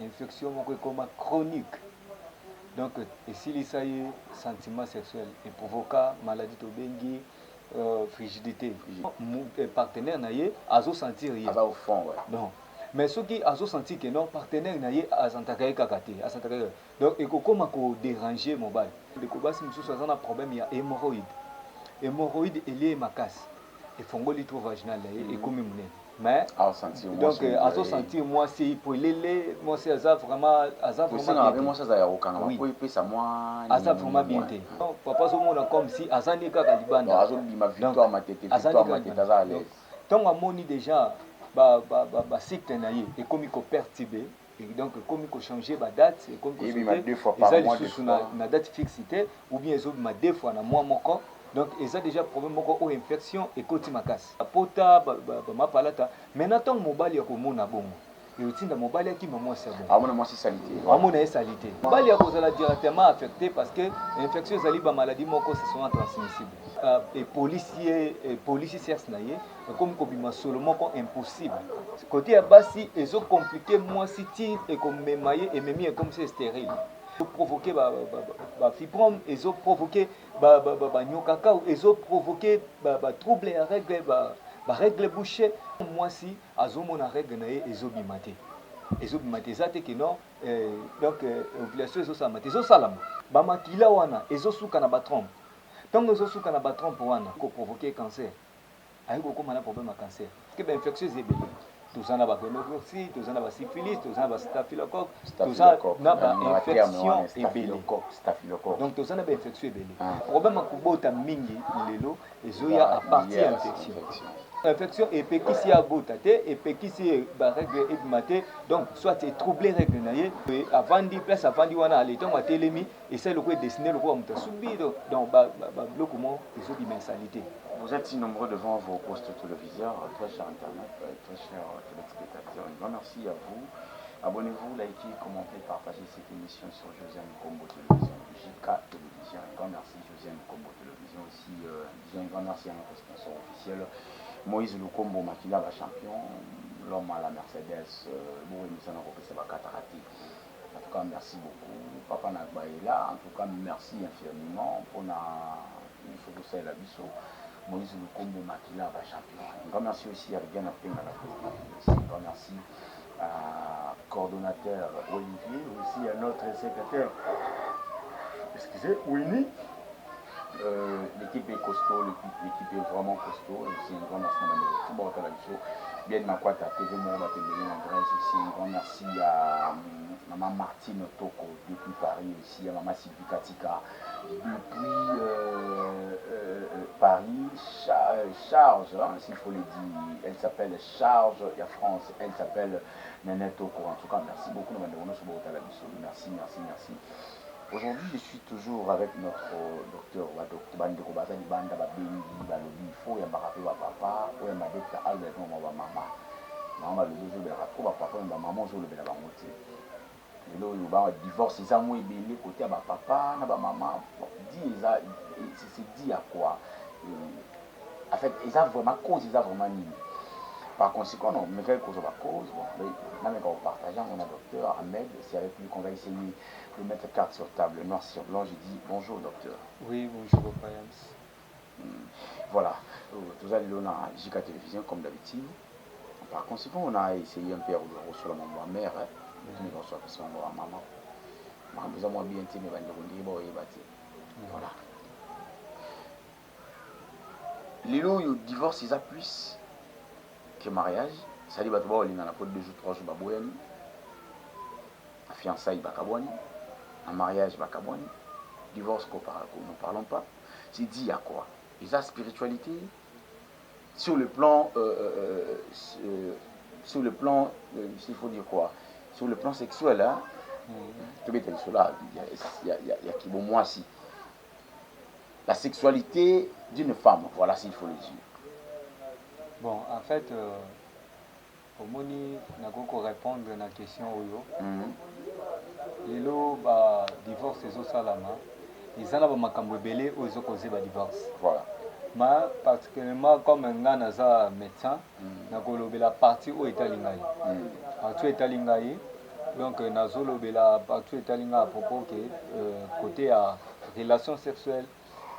infection comme chronique. Donc, et s'il y a un sentiment sexuel, il provoque maladie de bengi, frigidité. Le partenaire n'a pas sentir rien. Au fond, ouais. Non. Mais ceux qui ont senti que non, partenaire n'a pas senti kakate. Donc, il faut comment déranger mon bail. Le combat, si nous avons un problème, il y a hémorroïde. Hémorroïde est lié à ma casse. Et fongoli trop vaginal, et comme mon mais donc à ce sentir moi c'est pour les moi c'est ça vraiment moi ça ça aucun moi pour payer ça moi ça vraiment bien été donc papa ce monde comme si azani kaka libanda azo bima victoire ma tête victoire ma tête à l'aise donc à moni déjà cycle na ye et comme il ko perturbé et donc comme il ko changer ba date et comme il ko deux fois par mois na date fixité ou bien ils ont deux fois na mois moko. Donc, ils ont déjà problème de infection et côté makas. Pota, ma palata. Maintenant, ton mobile est comme mon abon. Et aussi, le mobile qui m'a moi c'est bon. Ah, moi c'est salité. Ah, moi c'est salité. Le mobile est directement affecté parce que l'infection est une maladie qui est transmissible. Et policiers certes naïe, comme comme seulement impossible. Côté à bas si ils ont compliqué moi si tire et comme m'émailler et même comme c'est stérile. Provoquer fibrome, ils ont provoqué nyokaka, ils ont provoqué trouble à règle, règle bouchée. Moi si azomo na règle naé ils ont bimaté. Ils ont bimaté ça que non donc ovulation ils ont ça maté, ils ont salam. Ba makila wana ils ont souka na ba trompe. Tant ils ont souka na ba trompe wana ko provoquer cancer. Ayi ko comme un problème à cancer. Parce que infectieuse est belle. Tous en a gonorrhée, tous en a syphilis, tous en a staphylocoque, tous en a infection staphylocoque. Donc tous en a infection belé. Problème à kubota mingi lelo ezoya à partir infection. Infection et pekisi a botate et pekisi ba règle et maté donc soit c'est troublé règle naie avant di place avant di wana aller donc atelemi et c'est le quoi dessiner le quoi muta subi donc ba bloc comment ils ont di mensalité. Vous êtes si nombreux devant vos postes téléviseurs, très cher Internet, très chers téléspectateurs. Un grand merci à vous. Abonnez-vous, likez, commentez, partagez cette émission sur Josiane Kombo Télévision, JK Télévision. Un grand merci Josiane Kombo Télévision. Aussi, un grand merci à notre sponsor officiel, Moïse Lukombo Makila, la champion, l'homme à la Mercedes, en tout cas, merci beaucoup. Papa Nagba est là. En tout cas, merci infiniment pour la biso. Moïse Lukombo Makila, la champion. Un grand merci aussi à Rigan Apena, la présidente. Un grand merci à coordonnateur Olivier, aussi à notre secrétaire, excusez, Winnie. L'équipe est costaud, l'équipe est vraiment costaud. C'est un grand merci à tout la biso. Bien Makwata, TV Moroba TV en Grèce aussi. Un grand merci à Maman Martine Toko depuis Paris aussi, à Maman Sylvie Katika depuis Paris. Charge, hein, s'il faut le dire, elle s'appelle Charge, il y a France, elle s'appelle Néné Toko. En tout cas, merci beaucoup. Merci, merci, merci. Aujourd'hui, je suis toujours avec notre docteur Bandeko Bazali Banda Babengi Balobi. Il faut y avoir papa, il faut y avoir Albert Maman. Maman le jour de la papa et maman jour de la moitié. Et là, il y a divorce, ils ont été côté à papa, à maman. C'est dit à quoi? En fait, ils ont vraiment cause, ils ont vraiment ni. Par conséquent, non, mais quelle cause la cause? Bon, là, on partage, on a docteur Ahmed, c'est avec lui qu'on va essayer de mettre carte sur table, noir sur blanc. J'ai dit bonjour docteur. Oui, bonjour Payams. Voilà, tout ça, on a JK Télévision comme d'habitude. Par conséquent, on a essayé un peu de sur la mère, mais on soit parce qu'on a maman. On a besoin de bien tenir, voilà. Les lots, le divorce, ils ont plus que mariage. Ça dit, on a la peau de 2 jours, 3 jours, la fiançailles, bakabouani, un mariage, bakabouani, divorce, nous ne parlons pas. C'est dit à quoi? Ils ont spiritualité sur le plan, s'il faut dire quoi? Sur le plan sexuel, hein? Il y a qui bon moi si. La sexualité d'une femme, voilà s'il faut le dire. Bon, en fait, au moni, on a répondre à la question les lots, divorce et salama, ils ont makambo belé ou ils ont causé divorce. Voilà. Mais particulièrement comme un gars médecin, on a la partie où est lingaï. Partout est lingaï. donc nazolo bela partout etalinga à propos que côté à relation sexuelle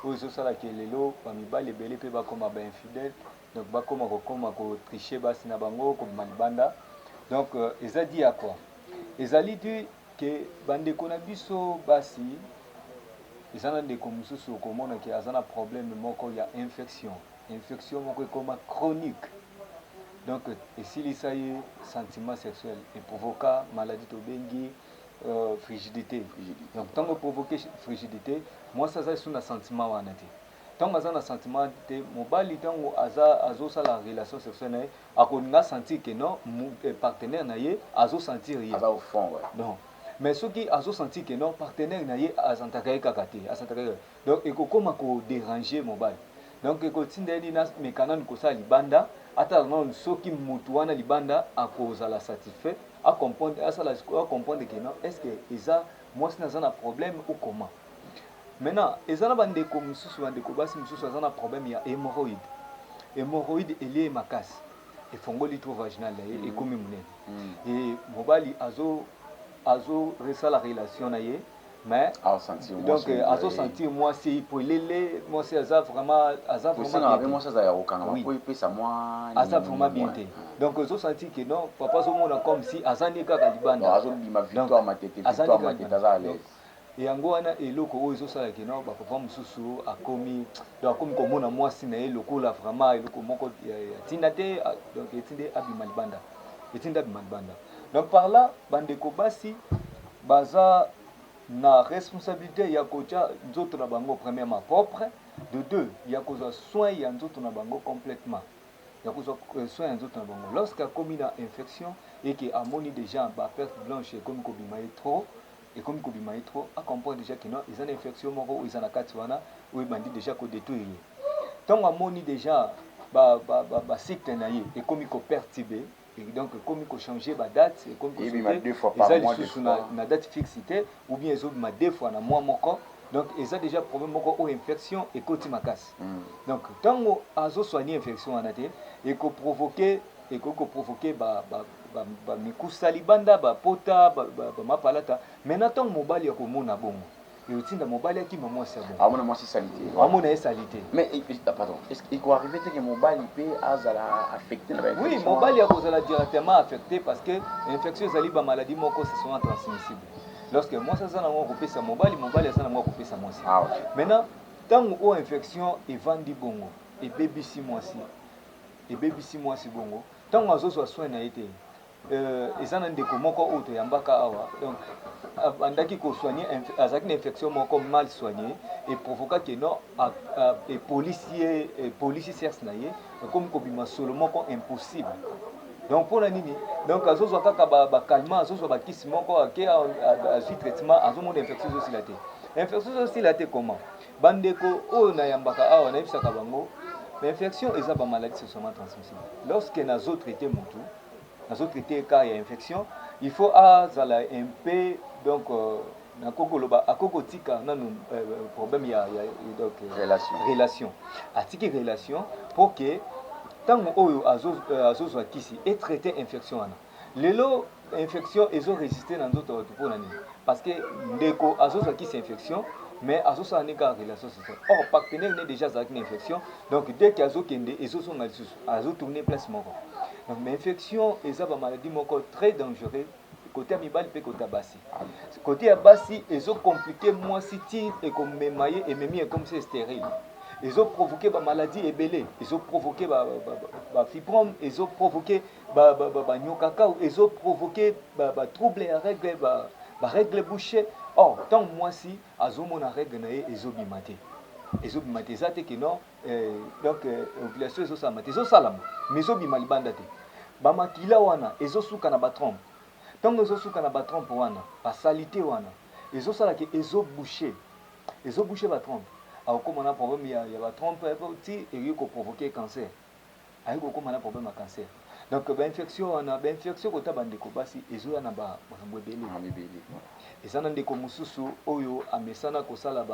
où ça ça la kelelo bamibali ebele pe bakoma ba infidèle donc bakoma ko tricher basi na bango ko malibanda donc eza dit à quoi ezali dit que bandeko na biso basi eza na ndeko mosusu okomona ke aza na problème moko ya infection moko ekoma chronique donc esilisa ye sentiment sexuel eprovoka maladie tobengi frigidité donc ntango provoke frigidité mwasi aza esu na sentiment wana te ntango aza na sentiment te mobali ntango azosala relation sexuelle na ye akolinga sentir ke non partenaire na ye azosentir ye non mais soki azosentir ke non partenaire na ye asantaka ye kaka te donc ekokoma kodéranger mobali donc ekotinda ye nini ameka kosala libanda ata non soki mutu wana libanda akozala satisfait acomprendre que non est-ce que eza mwasi naza na problème ou comment maintenant eza na bandeko mosusu bandeko basi mosusu aza na problème ya hémorroïde elie makasi efongoli trou vaginal na ye ekomi monene e mobali azoresala relation na ye mais donc azosentir mwasi polele mwasi aza vraiment bien te donc azosentir que non papa azomona comme si azandi kaka libanda yango wana eloko oyo ezosala ke non bapapa mosusu akomi komona mwasi na ye lokola vraiment eloko moko yatinda te donc etindi abima libanda donc par là bandeko basi baza na responsabilité ya kotia nzoto na bango premièrement propre de deux ya kozwa soin ya nzoto na bango complètement ya kozwa soin ya nzoto na bango lorsque akomi na infection et que amoni déjà ba perte blanche ekomi kobima ye trop acomprendre déjà que non eza na infection moko oyo eza na kati wana oyo ebandi déjà kodétruire ye ntango amoni déjà bacycle na ye ekomi koperturbe et donc comme il changer la date et comme la date fixité ou bien ils ont deux fois dans mois moko donc ils ont déjà problème moko ou infection et côté macasse donc tant azo soigner infection en été et que provoquer mikusa libanda ba pota mapalata maintenant tant mobile ya komona bongo et aussi dans mobile qui m'a moi c'est bon amona moi c'est salité amona salité mais pardon est-ce qu'il peut arriver que mobile peut azala affecté oui mobile ya kozala directement affecté parce que infection zali ba maladie moko c'est souvent transmissible lorsque moi ça na moi kopesa mobile ça na moi kopesa moi maintenant tant o infection evandi bongo et bébisi moi si bongo tant azo so soin na été ezana ndeko moko oto yambaka awa donc andaki ko soigner azaki une infection moko mal soignée et provoqua que non et policier cerce na ye comme kobima solo moko impossible donc pour la nini donc azozwa kaka ba calmant azozwa ba kisi moko ke azui traitement azomona infection aussi la te comment bandeko oyo na yambaka awa na yebisaka bango l'infection eza ba maladie sexuellement transmissible lorsque nazo traiter mutu nazo traiter cas ya infection il faut azala un peu donc nakokoloba akokotika nanu problème ya donc relation atiki relation pour que tango oyo azozwa kisi et traiter infection wana lelo infection ezo résister na nzoto bato mpona nini parce que ndeko azozwa kisi infection mais azosala ndenge kaka relation sexuelle or partenaire ne déjà azalaki na infection donc dès que azokende ezosonga lisusu azotourne place moko donc mais infection eza bamaladie moko très dangereux côté ya mibali mpe côté ya basi côté ya basi ezocomplike mwasi ti ekomema ye ememi ye comme c'est stérile ezoprovoke bamaladie ebele ezoprovoke bafibrome ezoprovoke banyokakao ezoprovoke batrouble ya règle barègle bouché or ntango mwasi azomona règle na ye ezobima te eza te ke non donc ovulation ezosalama te ezosalama mais ezobima libanda te bamakila wana ezosuka na batrompe ntango ezosuka na batrompe wana basalite wana ezosala ke ezobouche batrompe akokoma na problème ya batrompe ti eyoki koprovoke cancer ayoki kokoma na problème ya cancer donc bainfection wana kota bandeko basi ezoya na bakambo ebele eza na ndeko mosusu oyo amesana kosala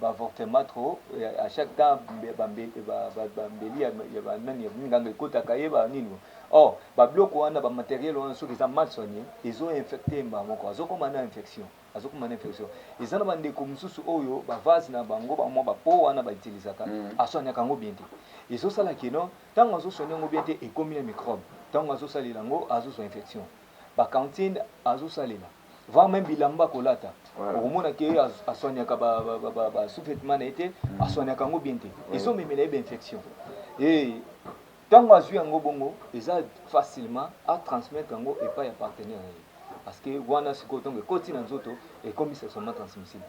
baavortement trop à chaque temps bambeli ya banani ya nganga ekotaka ye banini or babiloko wana bamateriel wana soki eza mal soigné ezo-infecte mba moko azokoma na infection eza na bandeko mosusu oyo bavase na bango bamwa bapo wana bautilisaka asoignaka yango bien te ezosala keno ntango azosoigne yango bien te ekomi na microbe ntango azosalela yango azozwa infection bacantine azosalela voire même bilamba kolata okomona ke asoignaka basous-vêtement na ye te asoignaka yango bien te ezomemela ye bainfection ntango azwi yango bongo eza facilement atransmettre yango epai ya partenaire na ye parce que wana sikoyo ntongo ekoti na nzoto ekomi sexuellement transmissible.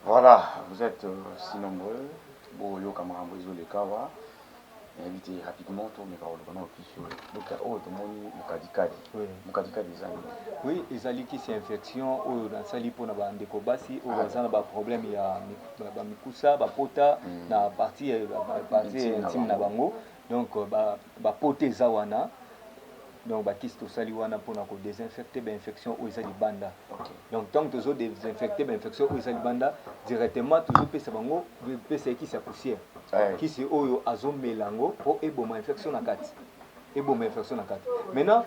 Voilà, vous êtes si nombreux boyoka makambo ezoleka awa invité rapidement tomeka koloba na opisio docteur oyo tomoni mokadikadi eza nini? Oui, ezali kisi ya infection oyo nasali mpona bandeko basi oyo baza na baproblème ya bamikusa bapota na partie intime na bango donc bapota eza wana donc bakisi tosali wana mpona kodésinfecte bainfection oyo eza libanda donc ntango tozodésinfecte bainfection oyo eza libanda directement tozopesa bango pesa ya kisi ya poussière kisi oyo azomela yango mpo eboma infection na kati maintenant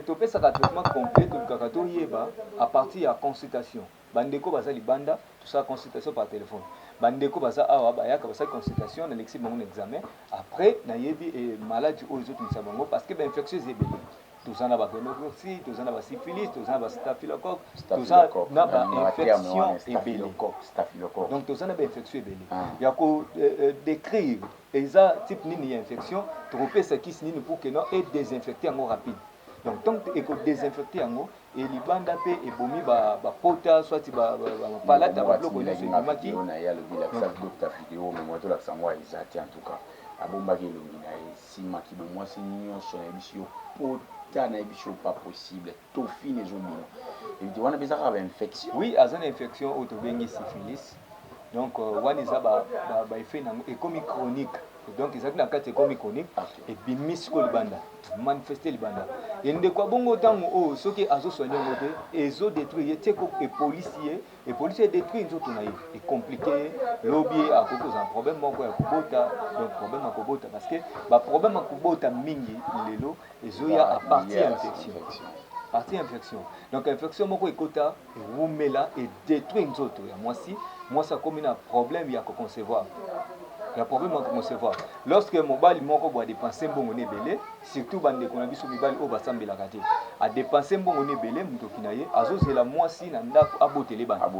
topesaka traitement complet tolukaka toyeba à partir ya consultation bandeko baza libanda tosala consultation par téléphone bandeko baza awa bayaka basali consultation na lexi bango na examen après nayebi maladie oyo ezotumisa bango parce que bainfection eza ebele toza na bagonorrhée toza na basyphilis toza na bastaphylocoque toza na bainfection ebele donc toza na bainfection ebele ya kodécrire eza type nini ya infection tokopesa kisi nini pour que non edésinfecte yango rapide donc tant ekodésinfecte yango elibanda mpe ebomi bapota soit bapalata babiloko nyonso ebimaki docteur vidéo memo tolakisa yango eza te en tout cas abombaki elongi na ye simaki bomwasi nyonso na yebiso yo pota na yebiso pas possible tofine ezobima evite wana mpe ezaka bainfection oui aza na infection oyo tobengi syphilis donc wana eza baeffet nango ekomi chronique donc ezalaki na kati ekomi chronique ebimi sikoyo libanda manifeste libanda endeko abongo ntango oyo soki azosoigne yango te ezodétruire ye te epolisi edétruire nzoto na ye ecomplike ye lobi akoki kozala problème moko ya kobota donc problème ya kobota parce que baproblème ya kobota mingi lelo ezoya à partir ya infection donc infection moko ekota ewumela edétruire nzoto ya mwasi akomi na problème ya koconcevoir il y a problème à concevoir. Lorsque mobile moko boit dépenser mbongo nebele, surtout bande ko na biso mibali o basambela kate. A dépenser mbongo nebele mutoki na ye, azozela mwasi na ndako abotele bana.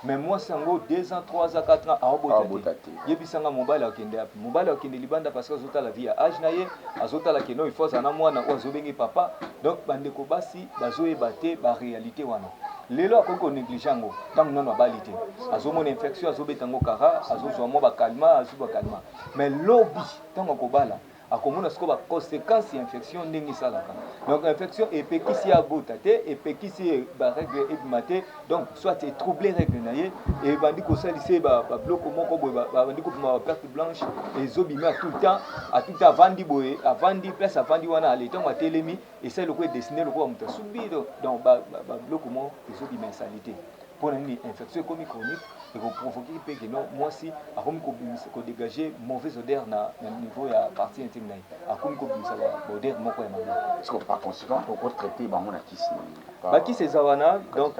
Mais mwasi yango 2 ans, 3 ans, 4 ans abotela te. Yebisanga mobile akende api. Mobile akende libanda parce que azota la vie à âge na ye, azota la keno il faut sana mwana o azobengi papa. Donc bande ko basi bazoyeba te ba réalité wana. Lelo akoki konéglige yango ntango nano abali te azomona infection azobeta yango kara azozwa mwa bakalma azwi bakalma mais lobi ntango akobala akomona sikoyo baconséquence ya infection ndenge esalaka donc infection epekisi ye abota te epekisi ye barègle ebima te donc soit etrouble règle na ye ebandi kosalisa ye babiloko moko boye babandi kobima baperte blanche ezobima tout le temps avandi boye avandi place avandi wana ale ntango atelemi esali lokola edesine lokola moto asubi donc babiloko moko ezobima esali te mpona nini infection ekomi chronique ekoprovoke mpe keno mwasi akomi kodégage mauvaise odeur na niveau ya partie intime na ye akomi kobimisa baodeur moko ya mabe par conséquent okotraite bango na kisi bakisi eza wana donc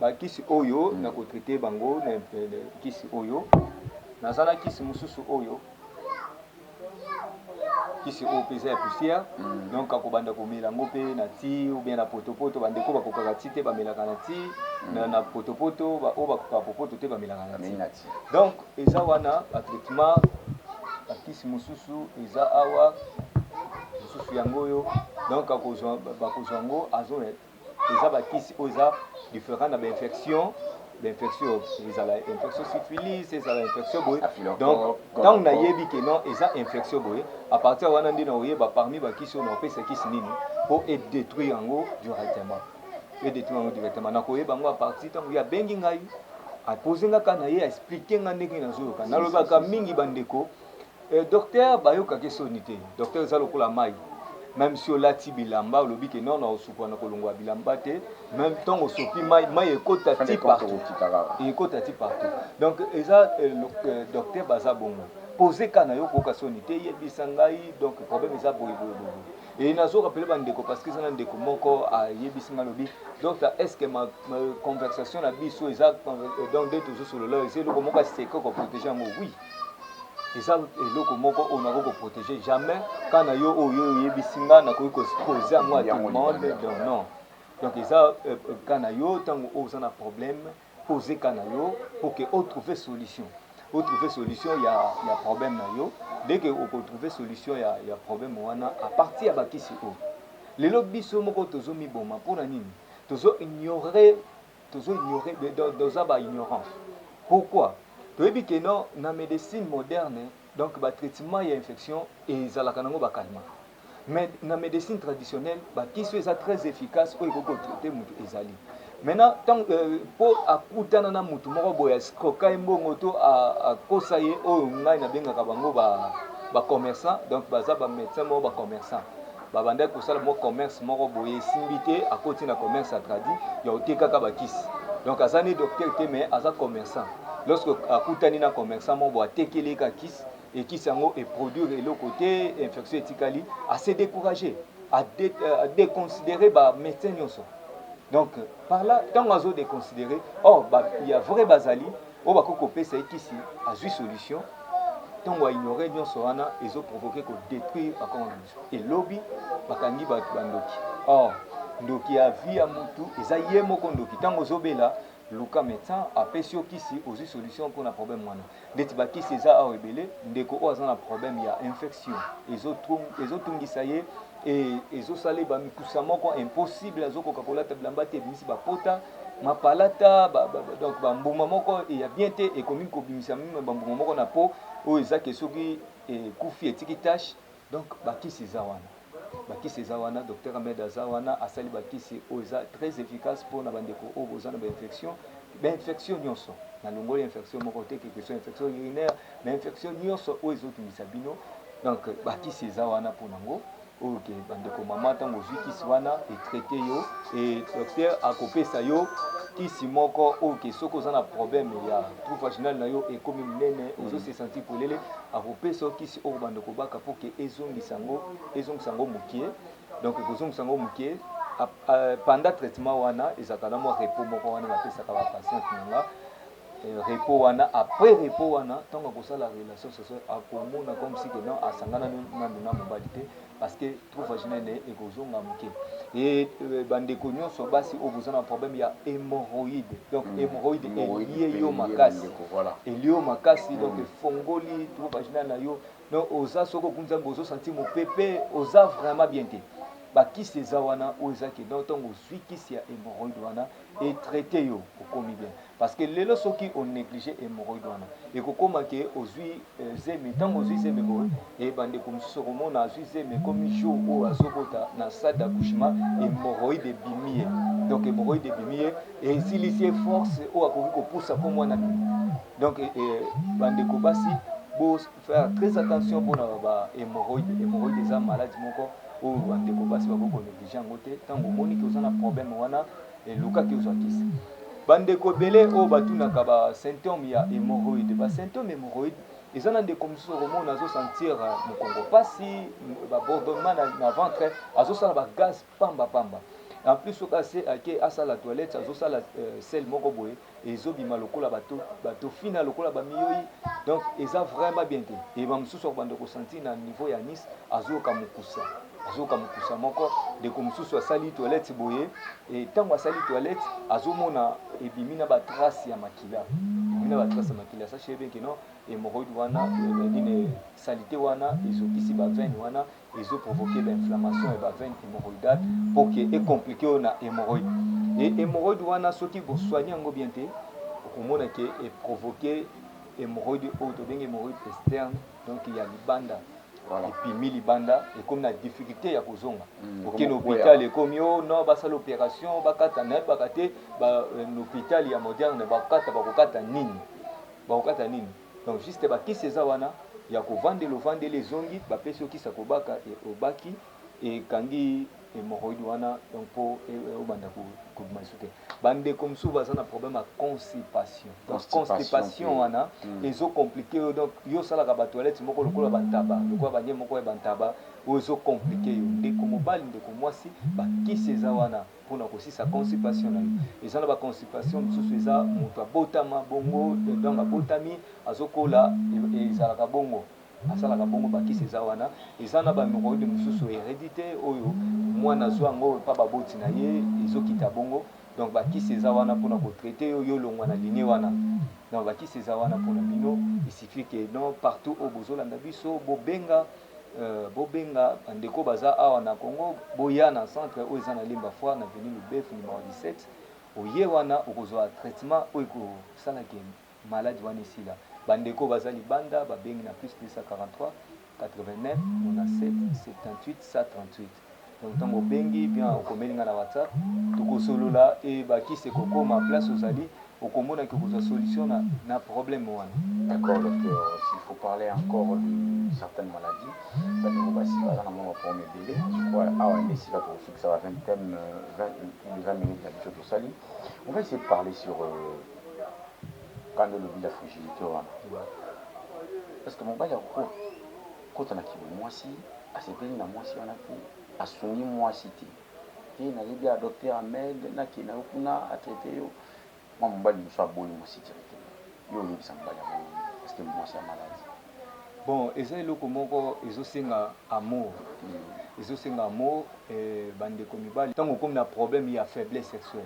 bakisi oyo nakotraite bango na kisi oyo naza na kisi mosusu oyo kisi oyo mpenza ya poussière donc akobanda komela yango mpe na ti ou bien na potopoto bandeko bakokaka ti te bamelaka na ti na potopoto oyo bakokaka popoto te bamelaka na ti donc eza wana batraitement bakisi mosusu eza awa mosusu yango oyo donc bakozwa yango eza bakisi oyo eza différent na bainfection ezala infection syphilis ezala infection boye donc ntango nayebi ke non eza infection boye à partir wana nde nakoyeba parmi bakisi oyo naopesa kisi nini mpo edétruire yango directement nakoyeba yango à partir ntango ye abengi ngai apose nga kaka na ye aexplike nga ndenge nazoyoka nalobaka mingi bandeko docteur bayokaki soni te docteur eza lokola mai même si olati bilamba olobi ke non naosukwana kolongwa bilamba te même ntango osopi mai ekota ti partout donc eza docteur baza bongo poser kana yo ko kasonité yebisa ngai donc problème eza boye et nazo rappeler bandeko parce que ça na ndeko moko a yebisa ngalobi donc est-ce que ma conversation na biso eza donc de toujours sur le leur c'est le moko c'est ko protéger ngo oui et ça eloko moko on a ko protéger jamais kana yo oyo yebisa nga na ko poser moi tout le monde donc non donc ça kana yo tango oza na problème poser kana yo pour que on trouver solution. Pour trouver solution, il y a problème. Dès que vous trouver solution, il y a problème. À partir de qui c'est où les lobbies sont tous mis bon pour la nini. Tous ignorer dans la ignorance. Pourquoi? Tu veux dire que non, dans la médecine moderne, donc le traitement il y a infection et ça la canango ba calme. Mais dans la médecine traditionnelle, qui soit très efficace pour traiter les alliés. Maintenant, tant pour akutana na mutu moko boya skoka mbongo to a kosaye o ngai na benga ka bango ba commerçant donc baza ba médecin mo ba commerçant ba banda ko sala mo commerce moko boye simbité a koti na commerce a tradi ya oteka ka ba kisi donc azani docteur te mais aza commerçant lorsque akutani na commerçant mo bo atekele ka kisi et kisi yango et produire le côté infection etikali à se décourager à déconsidérer ba médecin nyonso. Donc, par là, tant qu'on a déconsidéré, il y a vrai bazali, on va couper ça ici, à une solution, tant qu'on a ignoré, ils ont provoqué qu'on détruit et lobby, bakangi bandoki. Or, ndoki a vie à mutu, ils a yé moko ndoki. Tant qu'on a là, Luka médecin a péché ici aux solutions pour un problème moana. Des tibaki c'est ça à rebelle, ndeko a un problème, il y a infection. Ils ont tout ça y est. Et ils ont salé moko impossible à zoko kakola tablamba te bimisi ba pota ma palata donc ba mbuma moko et ya bien te et comme ko bimisa même ba mbuma moko na po o ezake soki et kufi etiki tâche donc ba kisi zawana docteur Ahmed Azawana asali ba kisi o eza très efficace pour na bandeko o bozana ba infection nyonso na longola infection moko te que soit infection urinaire mais infection nyonso o ezotumisa bino donc ba kisi zawana pour nango. Ok, bandeko mama tango zwi kisi wana et traité yo et docteur akopesa yo kisi moko ok soko za na problème ya trou vaginal na yo et comme nene ozo se sentir polele akopesa kisi o bandeko baka pour que ezongisa sango mukie donc ezongisa sango mukie pendant traitement wana ezakana mo repos moko wana bapesa ka ba patient nanga repos wana après repos wana tango ko sala relation sexuelle akomona comme si que non asangana na mobalité parce que trou vaginal et kozonga muke et bandeko nyonso basi o vous avez un problème il y a hémorroïde donc hémorroïde est lié yo makasi et lié au makasi donc fongoli trou vaginal na yo donc oza soko kunza bozo sentir mo pépé oza vraiment bien té bakisi eza wana oyo ezaki donc ntango ozwi kisi ya hémorroïde wana etraite yo okomi bien parce que lelo soki onéglige hémorroïde wana ekokoma ke ozwi zeme ntango ozwi zeme boye ebandeko mosusu okomona azwi zeme komi jour oyo azobota na salle d'accouchement hémorroïde ebimi ye donc hémorroïde ebimi ye esilisi ye force oyo akoki kopusa mpo mwana bimi donc bandeko basi bo faire très attention mpona hémorroïde eza maladie moko oyo bandeko basi bakoko néglige yango te ntango omoni ke oza na problème wana elukaki ozwa kisi bandeko ebele oyo batunaka basymptôme ya hémorroïde basymptôme hémorroïde eza na ndeko mosusu okomona azosentir mokongo pasi babordonnement na ventre azosala bagaz pambapamba en plus soki ake asala toilette azosala sel moko boye ezobima lokola batofina lokola bamiyoi donc eza vraiment bien te e bamosusu akobanda kosentir na niveau ya nice azoyoka mokusa moko ndeko mosusu asali toilette boye e ntango asali toilette azomona ebimi na batrace ya makila sache bien que non hémorroïde wana dine salité wana ezokisi baveine wana ezoprovoke bainflammation et baveine hémorroïdale pour que ecompliqué oyo na hémorroïde et hémorroïde wana soki bosoigne yango bien te okomona ke eprovoke hémorroïde oyo tobengi hémorroïde externe donc ya libanda epimi libanda ekomi na difficulté ya kozonga okende hôpital ekomi o non basala opération bakata nayebaka te hôpital ya moderne bakokata nini donc juste bakisi eza wana ya kovandela ovandela ezongi bapesi okisa kobaka obaki ekangi hémorroïde wana donc po obanda kobima suke bandeko mosusu baza na problème ya constipation donc constipation wana ezocomplike yo donc yo osalaka batoilette moko lokola bantaba lokola banie moko ya bantaba oyo ezocomplike yo ndeko mobali ndeko mwasi bakisi eza wana mpona kosisa constipation na yo eza na baconstipation mosusu eza moto abotama bongo donc abotami azokola ezalaka bongo asalaka bongo bakisi eza wana eza na bamikoide mosusu hérédité oyo mwana azwa yango mpa baboti na ye ezokita bongo donc bakisi eza wana mpona kotraite yo yo longwa na linie wana donc bakisi eza wana mpona bino isifie ke non partout oyo bozolanda biso bobenga bandeko baza awa na Congo boya na centre oyo eza na Limba Foire na avenue Lubefu numéro 17 oye wana okozwa traitement oyo ekosalaka maladi wana esila bandeko baza libanda babengi na plus 243 89 97 78 138 donc ntango obengi bien okomeli nga na WhatsApp tokosolola e bakisi ekokoma place ozali okomonaki okozwa solution na problème wana. D'accord, docteur. S'il faut parler encore de certaines maladies, je crois que ça va 20 minutes d'habitude au Sali. On va essayer de parler sur quand le la fragilité. Parce que mon bail quand on a qui moi si, à ces pays, moi si on a fait, à soigner moi si tu. Et on a dit à docteur Ahmed, na qui n'a aucun à traiter. Moi mon bail me soit bon moi si directement. Yo il s'en bail parce que moi c'est maladie. Bon, eza eloko moko ezosenga amour. Ezosenga amour bandeko mibali. Tant qu'on a problème il y a faiblesse sexuelle.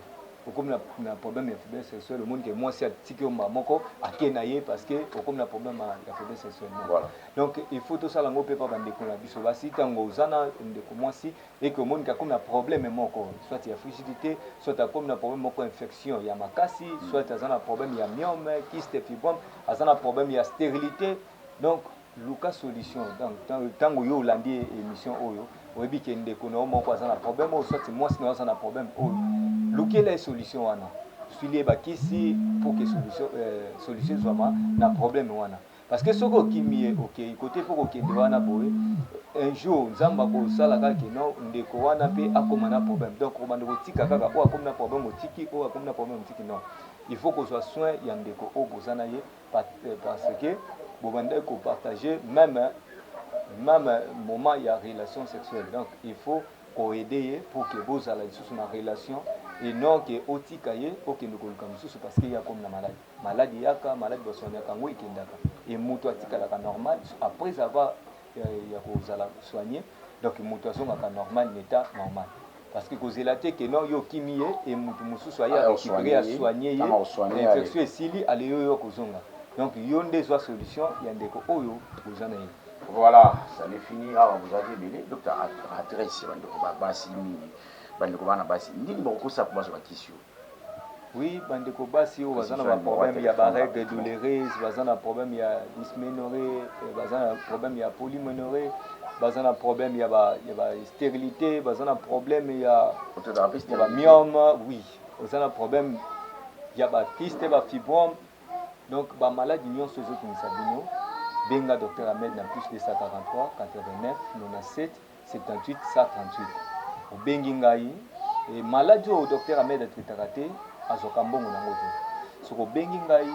Comme na problème ya faiblesse sexuelle, le monde que moi c'est tiki moko akenaye parce que comme na problème ya faiblesse sexuelle. Voilà. Donc il faut tout ça lango pe pa bandeko na biso basi tango zana ndeko mwasi et que monde ka comme na problème moko soit ya frigidité, soit comme na problème moko infection ya makasi, soit azana problème ya myome, kyste fibrome, azana problème ya stérilité. Donc luka solution donc tango yo landi émission oyo oyebi ke ndeko na moko azana problème ou soit mwasi na azana problème oyo luke la solution wana sulie bakisi pour que solution soit na problème wana parce que soko kimie OK côté pour okende wana boye un jour nzamba ko sala ka ke non ndeko wana pe akoma na problème donc on bande kotika kaka o akoma na problème otiki o akoma na problème otiki non il faut que soit soin ya ndeko o bozana ye parce que bobande ko partager même moment il y a relation sexuelle donc il faut qu'on aide pour que vous allez sur une relation et non que otikaye okende koluka mususu parce qu'il y a comme la maladie yaka maladie bosonyaka ngo ikendaka et mutu atikalaka normal après avoir ya kozala soigner donc mutu azongaka normal l'état normal parce que kozela te que non yo kimie et mutu mususu aya récupérer à soigner l'infection esili ale yo kozonga donc yo nde zwa solution ya ndeko oyo kozana ye. Voilà, ça n'est fini. Alors vous avez dit docteur adresse basi bandeko bana basi ndini bako ça pour ba question. Oui, bandeko basi o bazana ba problème ya ba règle douloureuse, bazana problème ya dysménorrhée, bazana problème ya polyménorrhée, bazana problème ya ba stérilité, bazana problème ya myome, oui, bazana problème ya ba kyste ba fibrome. Donc ba maladie nyonso ezokomisa bino benga docteur Ahmed na plus de 143 89 97 78 138 obengi ngai et maladie au docteur Ahmed atraitaka te azoka mbongo nango te soko bengi ngai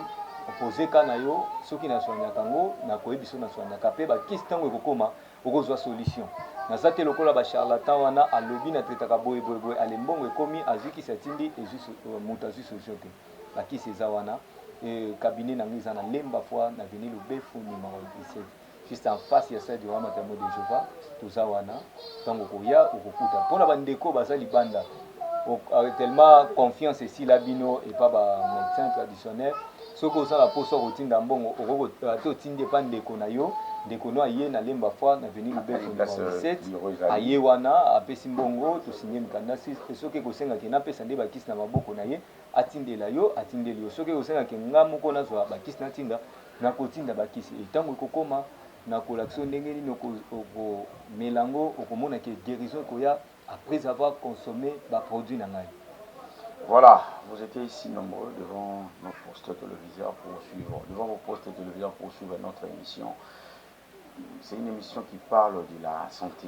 opose ka na yo soki na soignaka ngo na koyebiso na soignaka pe bakisi ntango ekokoma okozwa solution naza te lokola bacharlatan wana alobi na traitaka boye ale mbongo ekomi azwikisi atindi moto azwi solution te bakisi eza wana et cabinet nangiza na Limba Foire na avenue Lubefu numéro 17 juste en face ya salle du roi matamo de Jova toza wana tango koya okokuta pona bandeko baza libanda tellement confiance ici la bino et pas ba médecin traditionnel soko za la poso kotinda mbongo okoko to tinde pa ndeko na yo ndeko no aye na Limba Foire na avenue Lubefu numéro 17 aye wana apesi mbongo to signer mkandasi soki kosenga kena pesa nde bakisi na maboko na ye atindela yo atindeli yo soki osenga ke nga moko nazwa bakisi natinda nakotinda bakisi etango ekokoma na kolakso ndenge nini melango okomona ke guérison koya après avoir consommé ba produit na ngai. Voilà, vous étiez ici nombreux devant nos postes téléviseurs pour suivre notre émission. C'est une émission qui parle de la santé.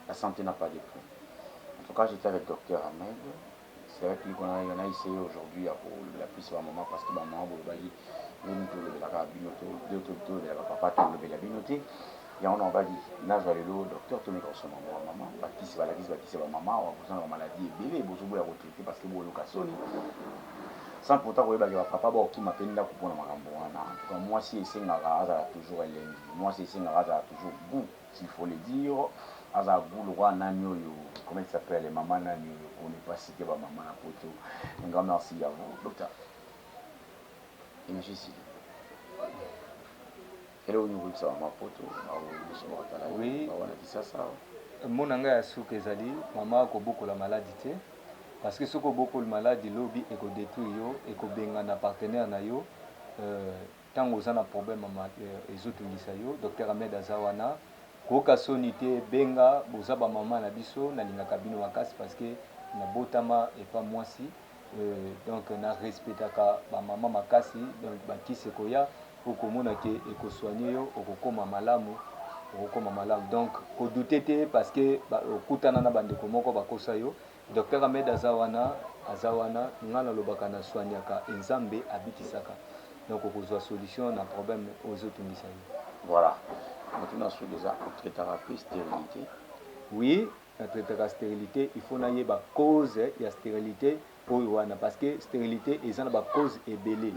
La santé n'a pas de prix. tout cas, j'étais avec docteur Ahmed. C'est vrai qu'on a essayé aujourd'hui pour la prise de ma maman parce que ma maman, papa, et on va dire, là, je vais aller au docteur, tout le monde son maman, qui se va la maman, on a besoin de maladie et bébé, besoin de retraiter parce que bon, location. Sans pourtant, vous voyez, papa, qui m'appelle là pour prendre ma campagne. Moi, si c'est un hasard, toujours lundi. Moi, si c'est un hasard, toujours goût, s'il faut le dire. Hasard, goût, le roi Nanyo, comment il s'appelle, maman Nanyo, pour ne pas citer ma maman à Poto. Un grand merci à vous, docteur. Et monsieur Sili. Hello, nous vous savons ma Poto. Oui. On a dit ça. Mon anga ya souke ezali, maman ko beaucoup la maladie. Parce que ce que beaucoup de maladies lobby et que détruit yo et que benga na partenaire na yo tant aux un problème les autres yo docteur Ahmed Azawana koka sonité benga boza ba maman na biso na linga kabino makasi parce que na botama et pas moi si donc na respectaka ba maman makasi donc ba kisekoya pour komona ke et ko soigner yo okoma malamu donc ko douter parce que okutana na bande ko moko bakosa yo docteur Ahmed Azawana ngana lobaka na soignaka Nzambe abitisaka donc okozwa solution na problème aux autres misali. Voilà. Maintenant sur déjà thérapie stérilité. Oui, la stérilité, il faut naie ba cause ya stérilité oyo wana parce que stérilité eza na ba cause ebele.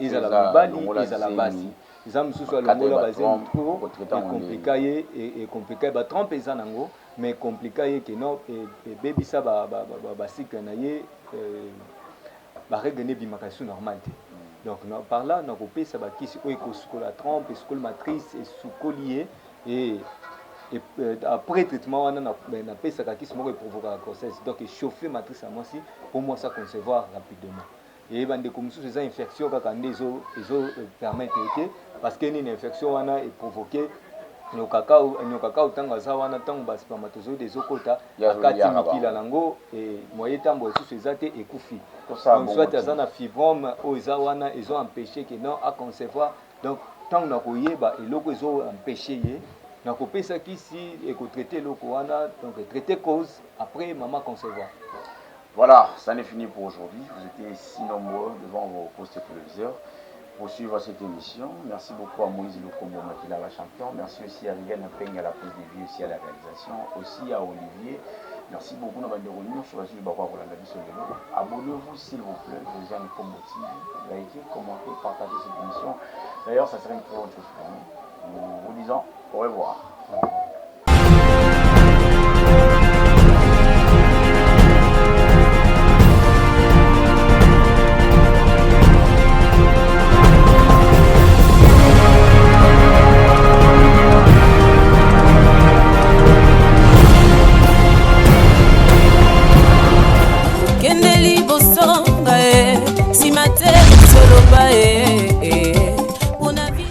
Eza la mibali, eza la basi. Eza mususu alongola bazem trop compliqué et compliqué ba trompe eza nango mais compliqué que non et baby ça ba cycle na ye ba règle ne bimakation normalité. Donc par là na kopesa ba kisi oyo ko la trompe, ko matrice et sous collier et après traitement on a pesa ka kisi moko provoquer la grossesse donc chauffer matrice à moi si pour moi ça concevoir rapidement et bande comme sous ces infections kaka ndezo permettre que parce que une infection wana est provoquée no cacao tanga za wana tango ba spermatozoïde des okota akati mikila nango et moyen tambo sous ezate ekufi donc soit azana fibrome o wana ils ont empêché que non à concevoir donc tant na koyeba eloko ezo empêcher ye na kopesa kisi et ko traiter eloko wana donc traiter cause après maman concevoir. Voilà, ça n'est fini pour aujourd'hui. Vous étiez si nombreux devant vos postes téléviseurs pour suivre cette émission. Merci beaucoup à Moïse Lukombo Makila, la champion. Merci aussi à Rigan Peng à la prise des vues, aussi à la réalisation. Aussi à Olivier. Merci beaucoup de nous réunir sur la suite de Abonnez-vous s'il vous plaît. Vous avez un motif. Likez, commentez, partagez cette émission. D'ailleurs, ça serait une très bonne chose pour nous. Nous vous disons au revoir.